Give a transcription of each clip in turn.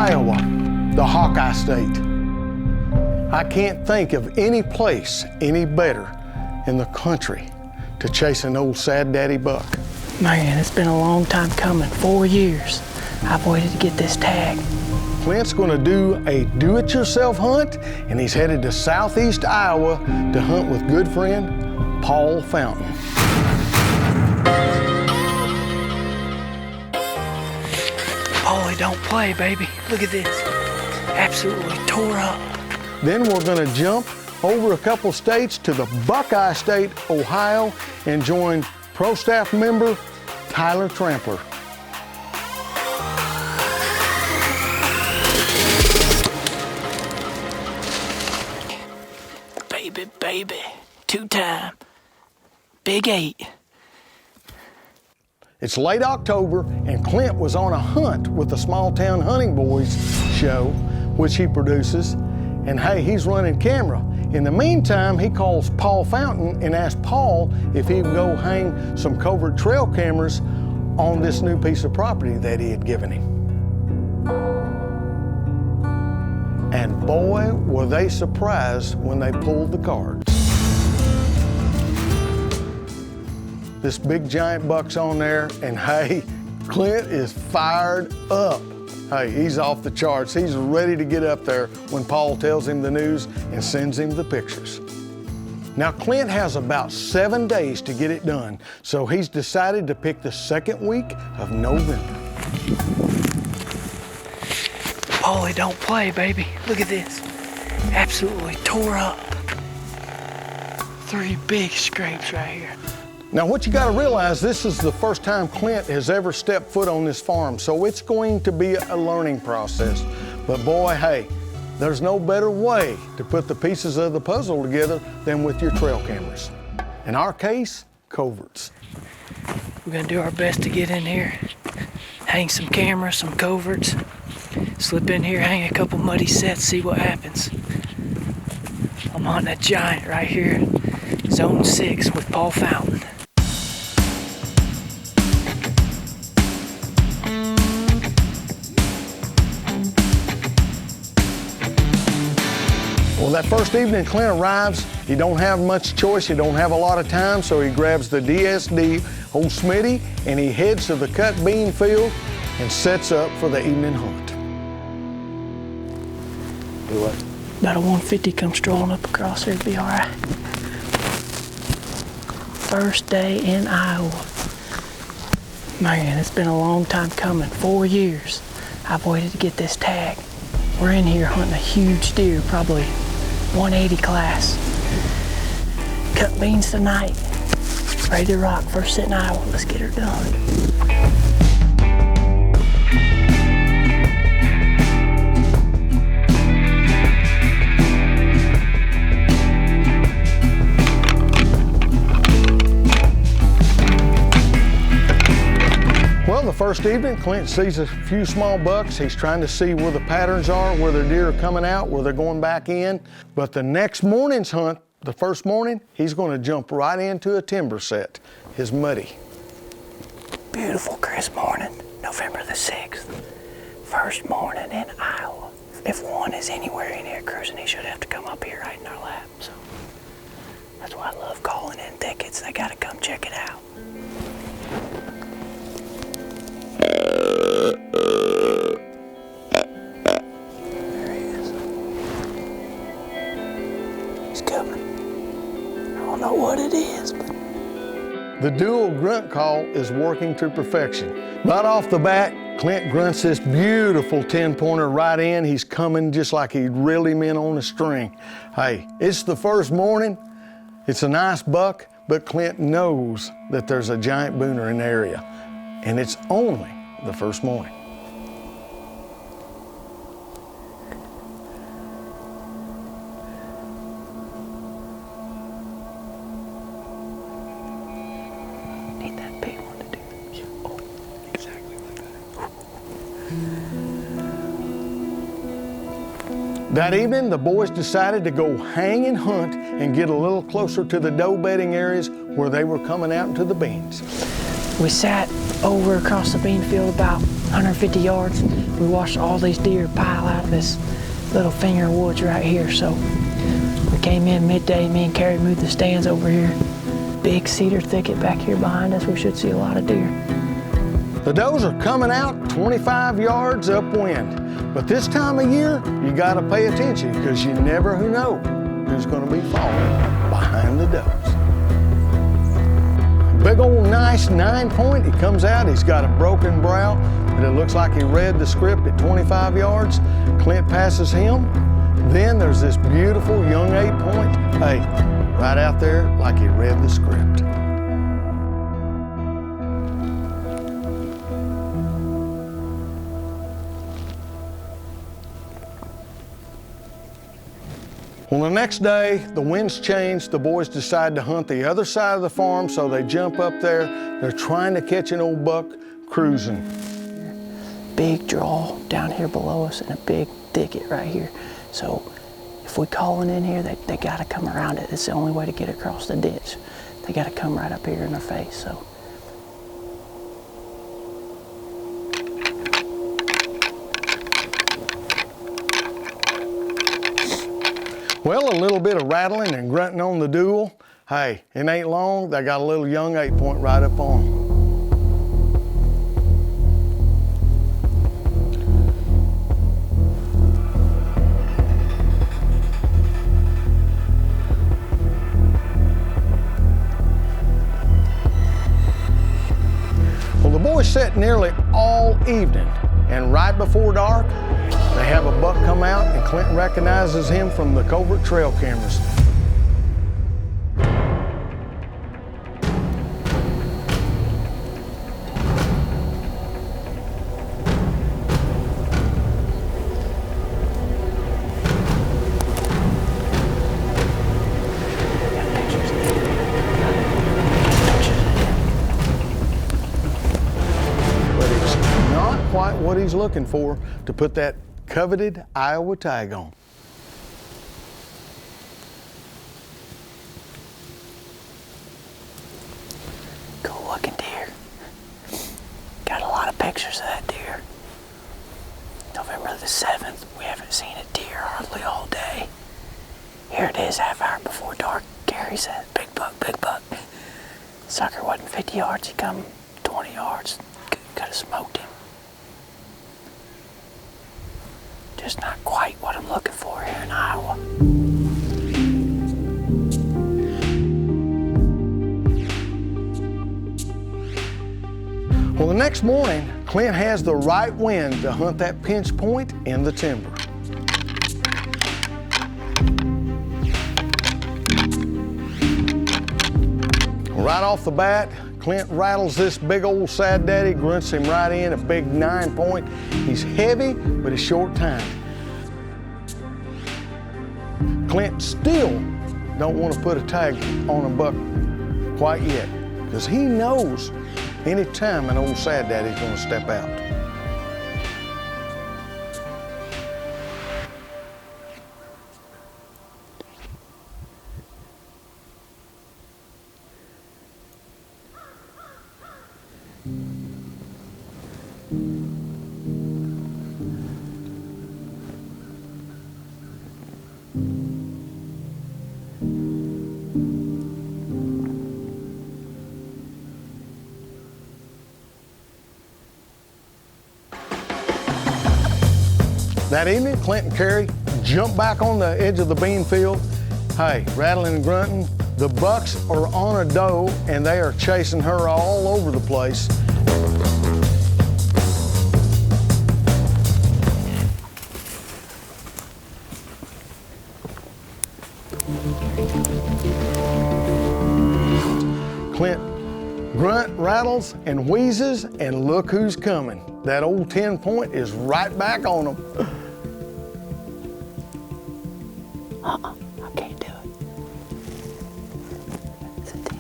Iowa, the Hawkeye State. I can't think of any place any better in the country to chase an old sad daddy buck. Man, it's been a long time coming, 4 years. I've waited to get this tag. Clint's gonna do a do-it-yourself hunt, and he's headed to southeast Iowa to hunt with good friend, Paul Fountain. Paulie don't play, baby. Look at this. Absolutely tore up. Then we're gonna jump over a couple states to the Buckeye State, Ohio, and join pro staff member Tyler Trampler. Baby, 2-time, Big 8. It's late October, and Clint was on a hunt with the Small Town Hunting Boys show, which he produces, and hey, he's running camera. In the meantime, he calls Paul Fountain and asks Paul if he would go hang some covert trail cameras on this new piece of property that he had given him. And boy, were they surprised when they pulled the cards. This big giant buck's on there, and hey, Clint is fired up. Hey, he's off the charts. He's ready to get up there when Paul tells him the news and sends him the pictures. Now, Clint has about 7 days to get it done, so he's decided to pick the second week of November. Paulie don't play, baby. Look at this. Absolutely tore up. 3 big scrapes right here. Now, what you gotta realize, this is the first time Clint has ever stepped foot on this farm, so it's going to be a learning process. But boy, hey, there's no better way to put the pieces of the puzzle together than with your trail cameras. In our case, coverts. We're gonna do our best to get in here, hang some cameras, some coverts, slip in here, hang a couple muddy sets, see what happens. I'm hunting a giant right here, zone 6 with Paul Fountain. Well, that first evening Clint arrives, he don't have much choice, he don't have a lot of time, so he grabs the DSD, old Smitty, and he heads to the cut bean field and sets up for the evening hunt. Do what? About a 150 come strolling up across here, it'd be all right. First day in Iowa. Man, it's been a long time coming, 4 years. I've waited to get this tag. We're in here hunting a huge deer, probably 180 class. Cut beans tonight. Ready to rock, first sit in Iowa. Let's get her done. Well, the first evening, Clint sees a few small bucks. He's trying to see where the patterns are, where the deer are coming out, where they're going back in. But the next morning's hunt, the first morning, he's going to jump right into a timber set, his muddy. Beautiful, crisp morning, November the 6th. First morning in Iowa. If one is anywhere in here cruising, he should have to come up here right in our lap. So that's why I love calling in thickets. They gotta come check it out. There he is. He's coming. I don't know what it is, but... The dual grunt call is working to perfection. Right off the bat, Clint grunts this beautiful 10-pointer right in. He's coming just like he'd reel him in on a string. Hey, it's the first morning. It's a nice buck, but Clint knows that there's a giant booner in the area. And it's only the first morning. Need that big one to do that. Oh, exactly like that. That evening, the boys decided to go hang and hunt and get a little closer to the doe bedding areas where they were coming out into the beans. We sat over across the bean field about 150 yards. We watched all these deer pile out of this little finger of woods right here. So we came in midday, me and Carrie moved the stands over here. Big cedar thicket back here behind us. We should see a lot of deer. The does are coming out 25 yards upwind. But this time of year, you gotta pay attention because you never know who's gonna be falling behind the does. Big old nice 9-point, he comes out, he's got a broken brow, but it looks like he read the script at 25 yards. Clint passes him. Then there's this beautiful young 8-point. Hey, right out there like he read the script. Well, the next day, the winds changed. The boys decide to hunt the other side of the farm, so they jump up there. They're trying to catch an old buck cruising. Big draw down here below us and a big thicket right here. So if we calling in here, they gotta come around it. It's the only way to get across the ditch. They gotta come right up here in our face, so. Well, a little bit of rattling and grunting on the duel. Hey, it ain't long, they got a little young 8-point right up on them. Well, the boys sat nearly all evening, and right before dark, they have a buck come out, and Clint recognizes him from the covert trail cameras. But it's not quite what he's looking for to put that coveted Iowa tag on. Cool looking deer. Got a lot of pictures of that deer. November the 7th, we haven't seen a deer hardly all day. Here it is, half hour before dark. Gary says, big buck, big buck. Sucker wasn't 50 yards, he come 20 yards. Could have smoked him. Just not quite what I'm looking for here in Iowa. Well, the next morning, Clint has the right wind to hunt that pinch point in the timber. Right off the bat, Clint rattles this big old sad daddy, grunts him right in, a big 9-point. He's heavy, but he's short-timed. Clint still don't want to put a tag on a buck quite yet, because he knows any time an old sad daddy's going to step out. That evening, Clint and Carrie jump back on the edge of the bean field. Hey, rattling and grunting. The bucks are on a doe and they are chasing her all over the place. Clint grunt, rattles, and wheezes, and look who's coming. That old 10-point is right back on him. I can't do it. It's a 10.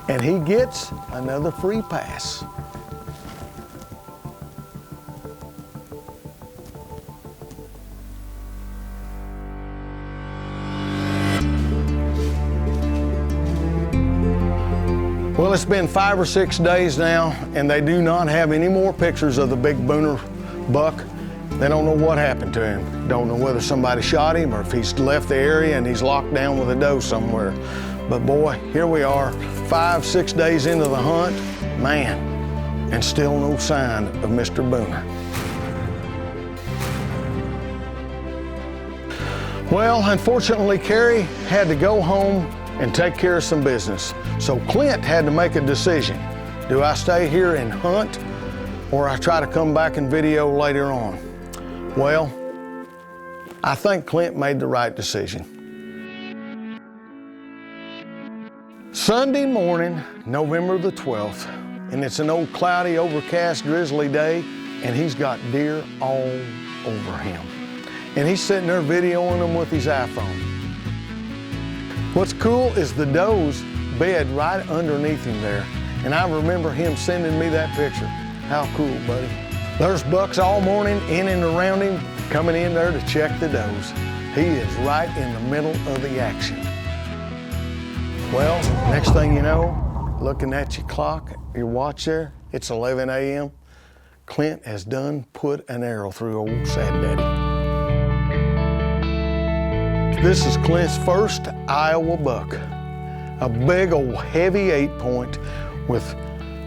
And he gets another free pass. Well, it's been 5 or 6 days now, and they do not have any more pictures of the big Booner buck. They don't know what happened to him. Don't know whether somebody shot him or if he's left the area and he's locked down with a doe somewhere. But boy, here we are, 5, 6 days into the hunt, man, and still no sign of Mr. Booner. Well, unfortunately, Carrie had to go home and take care of some business. So Clint had to make a decision. Do I stay here and hunt, or I try to come back and video later on? Well, I think Clint made the right decision. Sunday morning, November the 12th, and it's an old cloudy, overcast, drizzly day, and he's got deer all over him. And he's sitting there videoing them with his iPhone. What's cool is the doe's bed right underneath him there. And I remember him sending me that picture. How cool, buddy. There's bucks all morning in and around him, coming in there to check the does. He is right in the middle of the action. Well, next thing you know, looking at your clock, your watch there, it's 11 a.m. Clint has done put an arrow through old Sad Daddy. This is Clint's first Iowa buck. A big old heavy 8-point with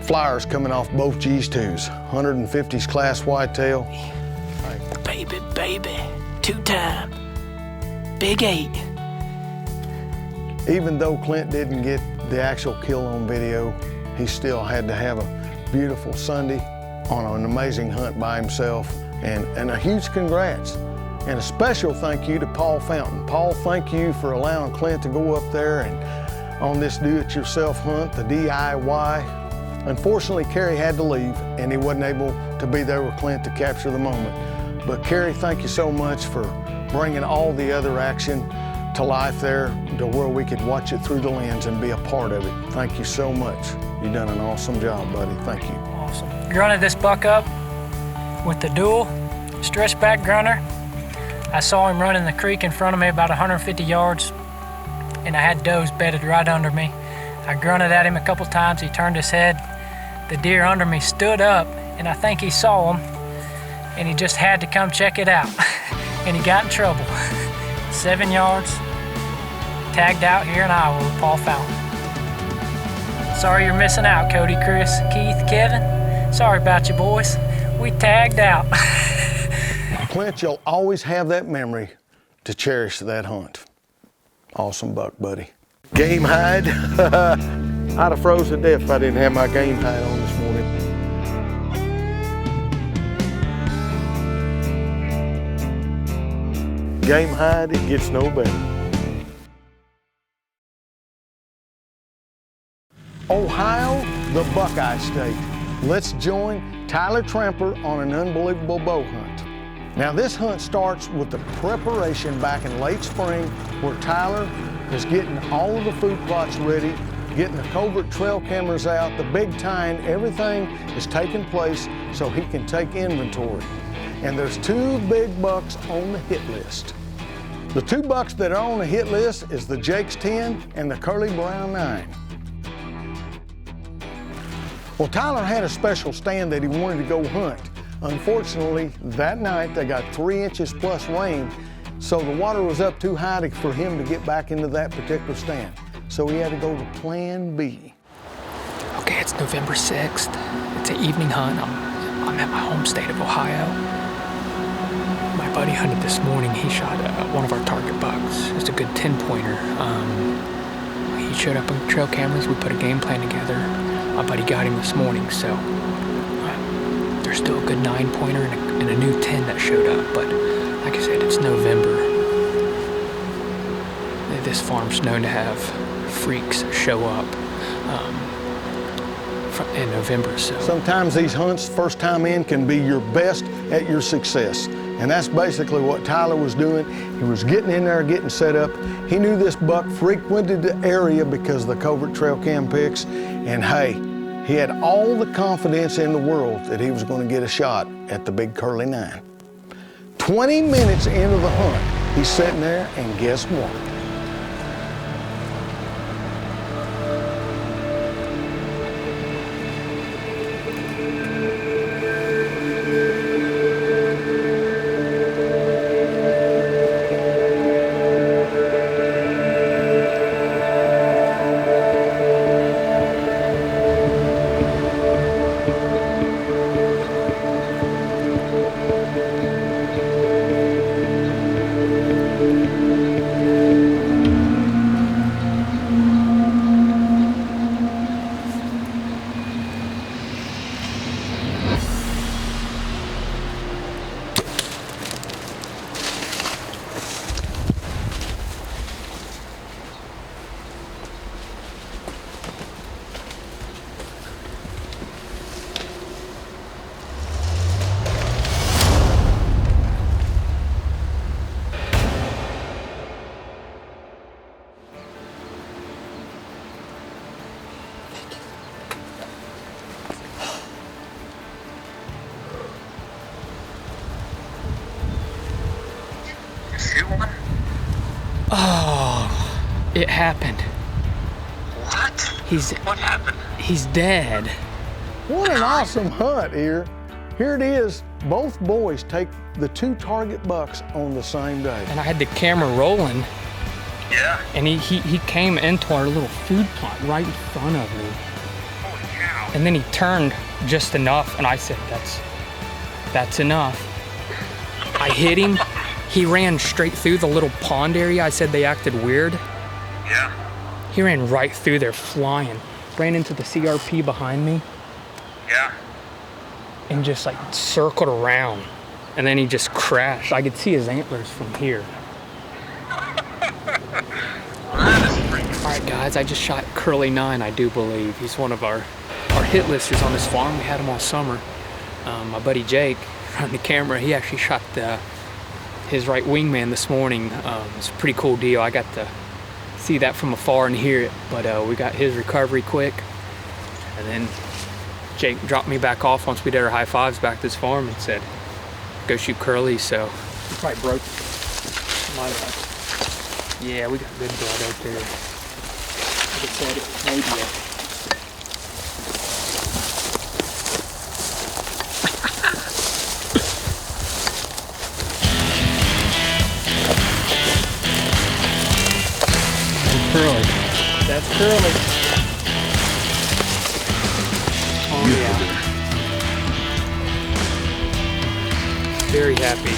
flyers coming off both G's2s. 150s class whitetail. Baby, baby, 2-time, big 8. Even though Clint didn't get the actual kill on video, he still had to have a beautiful Sunday on an amazing hunt by himself. And a huge congrats. And a special thank you to Paul Fountain. Paul, thank you for allowing Clint to go up there and on this do-it-yourself hunt, the DIY. Unfortunately, Carrie had to leave and he wasn't able to be there with Clint to capture the moment. But Carrie, thank you so much for bringing all the other action to life there to where we could watch it through the lens and be a part of it. Thank you so much. You've done an awesome job, buddy. Thank you. Awesome. Grunted this buck up with the dual stretch back grunter. I saw him running the creek in front of me about 150 yards, and I had does bedded right under me. I grunted at him a couple times. He turned his head. The deer under me stood up, and I think he saw him, and he just had to come check it out. And he got in trouble. 7 yards, tagged out here in Iowa with Paul Fountain. Sorry you're missing out, Cody, Chris, Keith, Kevin. Sorry about you, boys. We tagged out. Clint, you'll always have that memory to cherish that hunt. Awesome buck, buddy. Game hide. I'd have froze to death if I didn't have my game hide on this morning. Game hide, it gets no better. Ohio, the Buckeye State. Let's join Tyler Trampler on an unbelievable bow hunt. Now this hunt starts with the preparation back in late spring where Tyler is getting all of the food plots ready, getting the covert trail cameras out, the big tine, everything is taking place so he can take inventory. And there's 2 big bucks on the hit list. The 2 bucks that are on the hit list is the Jake's 10 and the Curly Brown 9. Well, Tyler had a special stand that he wanted to go hunt. Unfortunately, that night they got 3 inches plus rain, so the water was up too high for him to get back into that particular stand. So he had to go to plan B. Okay, it's November 6th. It's an evening hunt. I'm at my home state of Ohio. My buddy hunted this morning. He shot one of our target bucks. It's a good 10-pointer. He showed up on trail cameras. We put a game plan together. My buddy got him this morning, so there's still a good 9-pointer and a new 10 that showed up. But like I said, it's November. This farm's known to have freaks show up in November. So sometimes these hunts, first time in, can be your best at your success. And that's basically what Tyler was doing. He was getting in there, getting set up. He knew this buck frequented the area because of the covert trail cam pics. And hey, he had all the confidence in the world that he was going to get a shot at the big Curly 9. 20 minutes into the hunt, he's sitting there, and guess what? It happened. What? What happened? He's dead. What an awesome hunt, Ear. Here it is. Both boys take the 2 target bucks on the same day. And I had the camera rolling. Yeah. And he came into our little food plot right in front of me. Holy cow. And then he turned just enough, and I said, that's enough. I hit him. He ran straight through the little pond area. I said they acted weird. Yeah. He ran right through there flying. Ran into the CRP behind me. Yeah. And just like circled around. And then he just crashed. I could see his antlers from here. That is freaking. All right, guys, I just shot Curly 9, I do believe. He's one of our hit listers on this farm. We had him all summer. My buddy Jake, on the camera, he actually shot his right wingman this morning. It's a pretty cool deal. I got to see that from afar and hear it, but we got his recovery quick. And then Jake dropped me back off once we did our high fives back to this farm and said, go shoot Curly. So he probably broke my leg. Yeah, we got good blood out there. Like I said, it was radio. Curly. That's Curly. Oh yeah. Very happy.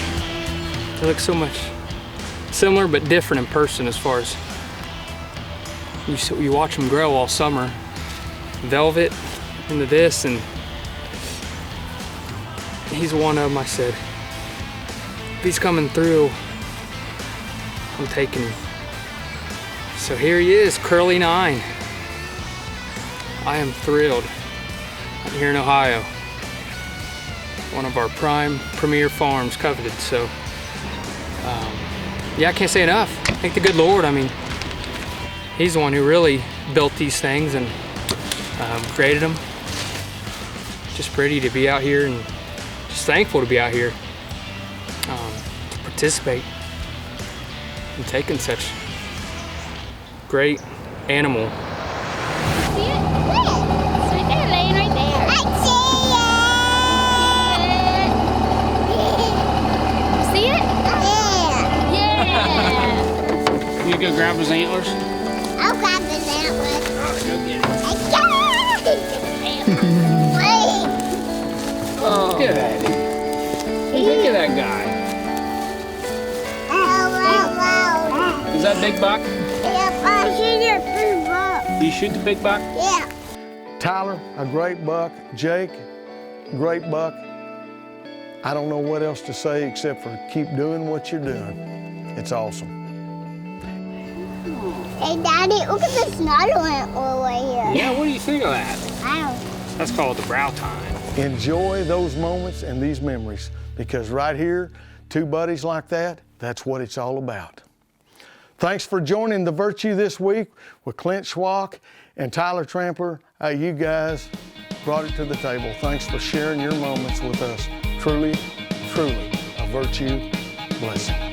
They look so much similar but different in person as far as you watch them grow all summer. Velvet into this, and he's one of them. I said, if he's coming through, I'm taking him. So here he is, Curly 9. I am thrilled. I'm here in Ohio. One of our premier farms, coveted. So, yeah, I can't say enough. Thank the good Lord. I mean, he's the one who really built these things and created them. Just pretty to be out here and just thankful to be out here to participate in taking such great animal. See it? Look! It's right there, laying right there. I see it! See it? Yeah! Yeah! You go grab his antlers? I'll grab his antlers. Go get it. Oh. Look at that. Look at that guy. Is that big buck? Yep, I shoot a big buck. You shoot the big buck? Yeah. Tyler, a great buck. Jake, great buck. I don't know what else to say except for keep doing what you're doing. It's awesome. Hey, Daddy, look at this another one over here. Yeah, what do you think of that? I don't. That's called the brow tine. Enjoy those moments and these memories, because right here, 2 buddies like that, that's what it's all about. Thanks for joining The Virtue this week with Clint Schwach and Tyler Trampler. You guys brought it to the table. Thanks for sharing your moments with us. Truly, truly a virtue blessing.